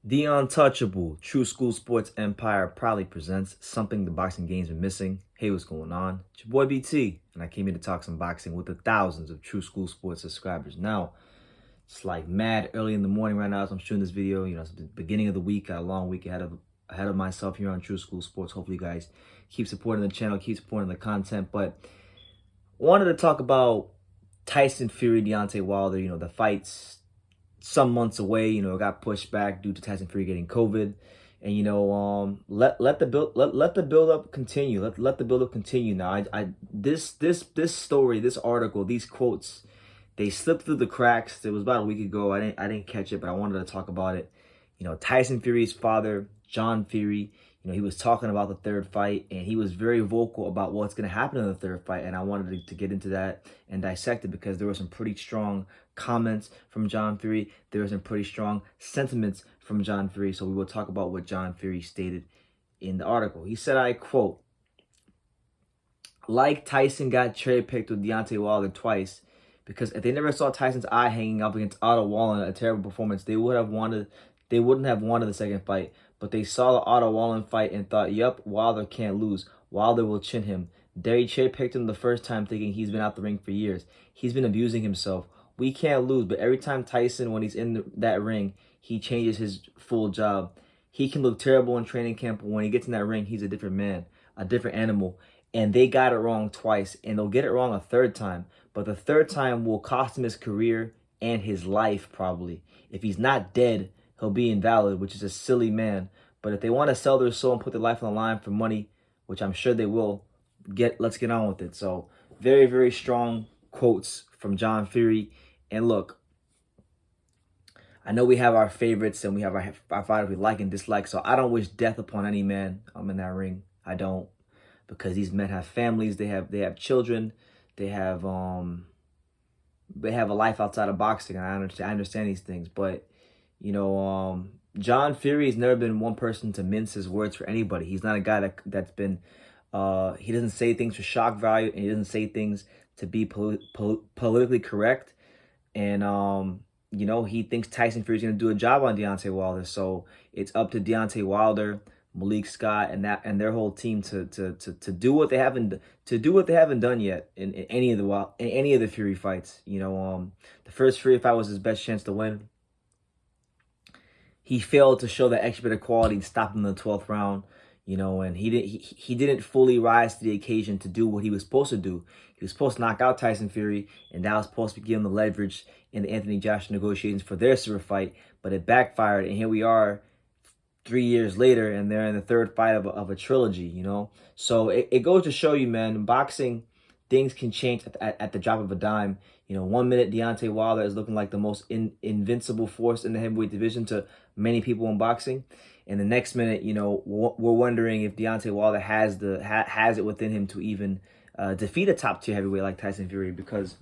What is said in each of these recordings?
The Untouchable True School Sports Empire proudly presents something the boxing game's been missing. Hey, what's going on? It's your boy BT, and I came here to talk some boxing with the thousands of True School Sports subscribers. Now, it's like mad early in the morning right now as I'm shooting this video. You know, it's the beginning of the week, got a long week ahead of myself here on True School Sports. Hopefully, you guys keep supporting the channel, keep supporting the content. But wanted to talk about Tyson Fury, Deontay Wilder. You know, the fights some months away. You know, it got pushed back due to Tyson Fury getting COVID, and let the build up continue. Let the build up continue. Now, this story, this article, these quotes, they slipped through the cracks. It was about a week ago. I didn't catch it, but I wanted to talk about it. You know, Tyson Fury's father, John Fury. You know, he was talking about the third fight, and he was very vocal about what's going to happen in the third fight. And I wanted to get into that and dissect it because there were some pretty strong comments from John Fury. There were some pretty strong sentiments from John Fury. So we will talk about what John Fury stated in the article. He said, I quote, like Tyson got cherry-picked with Deontay Wilder twice, because if they never saw Tyson's eye hanging up against Otto Wallin, a terrible performance, they wouldn't have wanted the second fight. But they saw the Otto Wallin fight and thought, yup, Wilder can't lose. Wilder will chin him. Derry cherry-picked him the first time thinking he's been out the ring for years. He's been abusing himself. We can't lose, but every time Tyson, when he's in that ring, he changes his full job. He can look terrible in training camp, but when he gets in that ring, he's a different man, a different animal. And they got it wrong twice, and they'll get it wrong a third time. But the third time will cost him his career and his life, probably. If he's not dead, he'll be invalid, which is a silly man. But if they want to sell their soul and put their life on the line for money, which I'm sure they will, let's get on with it. So very, very strong quotes from John Fury. And look, I know we have our favorites and we have our fighters we like and dislike. So I don't wish death upon any man in that ring. I don't, because these men have families, they have children, they have a life outside of boxing. And I understand these things, but you know, John Fury has never been one person to mince his words for anybody. He's not a guy that's been, he doesn't say things for shock value, and he doesn't say things to be politically correct. And, you know, he thinks Tyson Fury's going to do a job on Deontay Wilder. So it's up to Deontay Wilder, Malik Scott, and their whole team to do what they haven't done yet in any of the Fury fights. You know, the first Fury fight was his best chance to win. He failed to show that extra bit of quality and stop him in the 12th round, you know, and he didn't fully rise to the occasion to do what he was supposed to do. He was supposed to knock out Tyson Fury, and that was supposed to give him the leverage in the Anthony Joshua negotiations for their super fight, but it backfired, and here we are 3 years later, and they're in the third fight of a trilogy, you know. So it goes to show you, man, in boxing, things can change at the drop of a dime. You know, 1 minute Deontay Wilder is looking like the most invincible force in the heavyweight division to many people in boxing, and the next minute, you know, we're wondering if Deontay Wilder has it within him to even defeat a top tier heavyweight like Tyson Fury. Because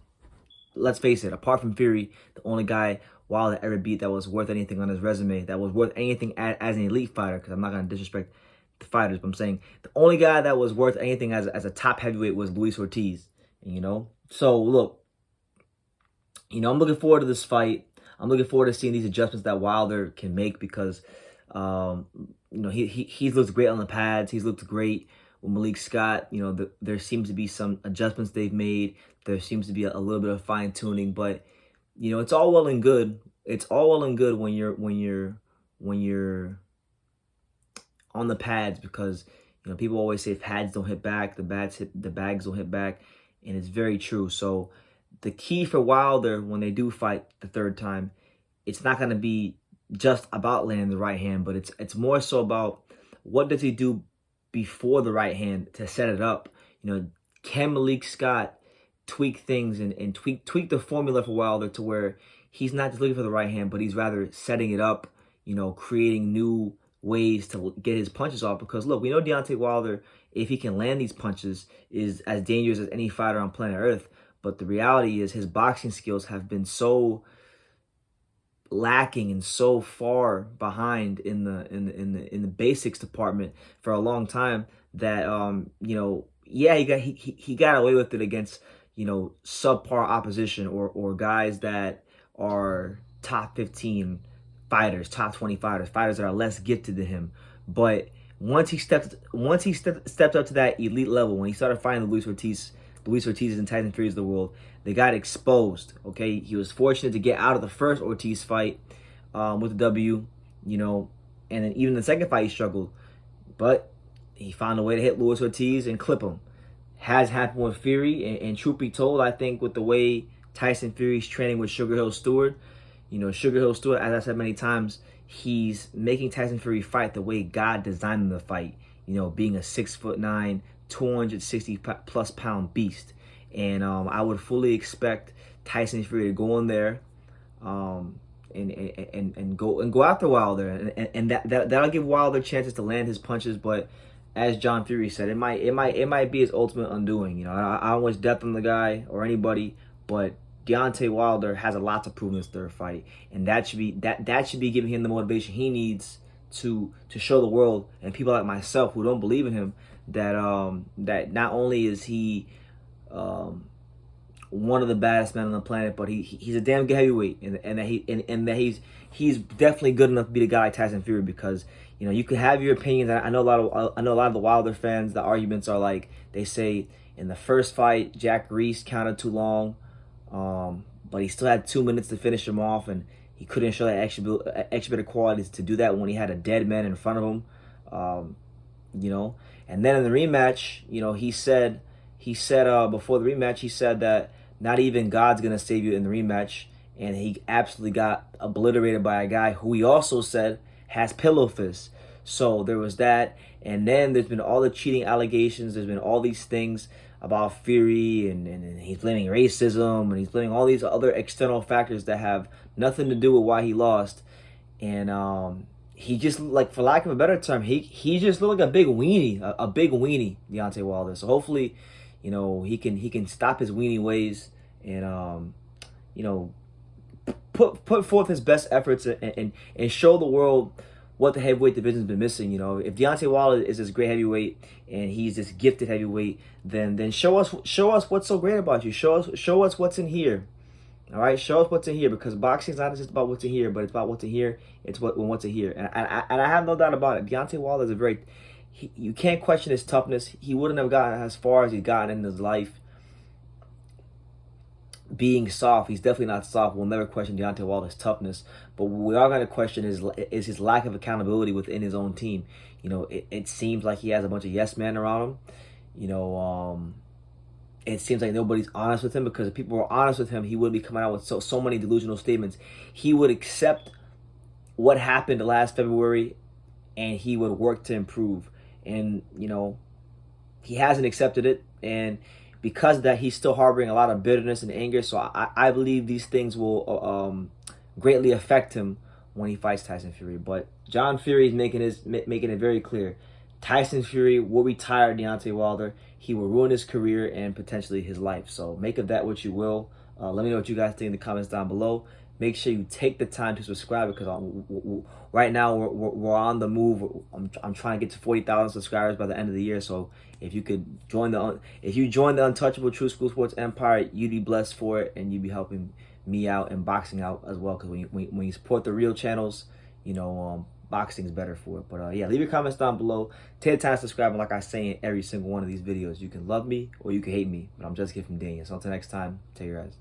let's face it, apart from Fury, the only guy Wilder ever beat that was worth anything on his resume, that was worth anything as an elite fighter, because I'm not going to disrespect the fighters, but I'm saying the only guy that was worth anything as a top heavyweight was Luis Ortiz, you know. So look, you know, I'm looking forward to this fight. I'm looking forward to seeing these adjustments that Wilder can make, because you know, he's looked great on the pads. He's looked great with Malik Scott. You know, there seems to be some adjustments they've made. There seems to be a little bit of fine tuning, but you know, it's all well and good. It's all well and good when you're on the pads, because you know, people always say pads don't hit back, the bags don't hit back, and it's very true. So the key for Wilder when they do fight the third time, it's not going to be just about landing the right hand, but it's more so about what does he do before the right hand to set it up. You know, can Malik Scott tweak things and tweak the formula for Wilder to where he's not just looking for the right hand, but he's rather setting it up, you know, creating new ways to get his punches off. Because look, we know Deontay Wilder, if he can land these punches, is as dangerous as any fighter on planet Earth. But the reality is his boxing skills have been so lacking and so far behind in the basics department for a long time that you know, yeah, he got away with it against, you know, subpar opposition or guys that are top 15 fighters, top 20 fighters, fighters that are less gifted than him. But once he stepped up to that elite level, when he started fighting the Luis Ortiz's and Tyson Fury's of the world, they got exposed. Okay, he was fortunate to get out of the first Ortiz fight with the W, you know, and then even the second fight he struggled, but he found a way to hit Luis Ortiz and clip him. Has happened with Fury, and truth be told, I think with the way Tyson Fury's training with Sugar Hill Stewart, you know, Sugar Hill Stewart, as I said many times, he's making Tyson Fury fight the way God designed him to fight. You know, being a 6'9", 260+ pound beast. And I would fully expect Tyson Fury to go in there and go after Wilder, and that'll give Wilder chances to land his punches. But as John Fury said, it might be his ultimate undoing. You know, I don't wish death on the guy or anybody, but Deontay Wilder has a lot to prove in this third fight, and that should be giving him the motivation he needs to show the world and people like myself who don't believe in him that that not only is he one of the baddest men on the planet, but he's a damn good heavyweight, and that he's definitely good enough to be the guy like Tyson Fury. Because, you know, you can have your opinions. I know a lot of the Wilder fans. The arguments are like, they say in the first fight Jack Reese counted too long, but he still had 2 minutes to finish him off, and he couldn't show that extra bit of qualities to do that when he had a dead man in front of him. You know, and then in the rematch, you know, he said before the rematch, he said that not even God's gonna save you in the rematch, and he absolutely got obliterated by a guy who he also said has pillow fists. So there was that, and then there's been all the cheating allegations. There's been all these things about Fury, and he's blaming racism, and he's blaming all these other external factors that have nothing to do with why he lost. And he just, like, for lack of a better term, he just looked like a big weenie, Deontay Wilder. So hopefully, you know, he can stop his weenie ways and you know, put forth his best efforts and show the world what the heavyweight division's been missing. You know, if Deontay Wilder is this great heavyweight and he's this gifted heavyweight, then show us what's so great about you. Show us what's in here. All right, show us what's in here, because boxing is not just about what's in here, but it's about what's in here. It's what's in here, and I have no doubt about it. Deontay Wilder is a very you can't question his toughness. He wouldn't have gotten as far as he's gotten in his life being soft. He's definitely not soft. We'll never question Deontay Wilder's toughness, but what we are going to question is his lack of accountability within his own team. You know, it seems like he has a bunch of yes men around him. You know, it seems like nobody's honest with him, because if people were honest with him, he wouldn't be coming out with so many delusional statements. He would accept what happened last February, and he would work to improve. And, you know, he hasn't accepted it, and because of that, he's still harboring a lot of bitterness and anger. So I believe these things will greatly affect him when he fights Tyson Fury. But John Fury is making it very clear. Tyson Fury will retire Deontay Wilder. He will ruin his career and potentially his life. So make of that what you will. Let me know what you guys think in the comments down below. Make sure you take the time to subscribe, because right now we're on the move. I'm trying to get to 40,000 subscribers by the end of the year. So if you could join the untouchable True School Sports Empire, you'd be blessed for it, and you'd be helping me out and boxing out as well. Because when you support the real channels, you know, boxing's better for it. But yeah, leave your comments down below. Take the time to subscribe, and like I say in every single one of these videos, you can love me or you can hate me, but I'm just a kid from Daniel. So until next time, take your eyes.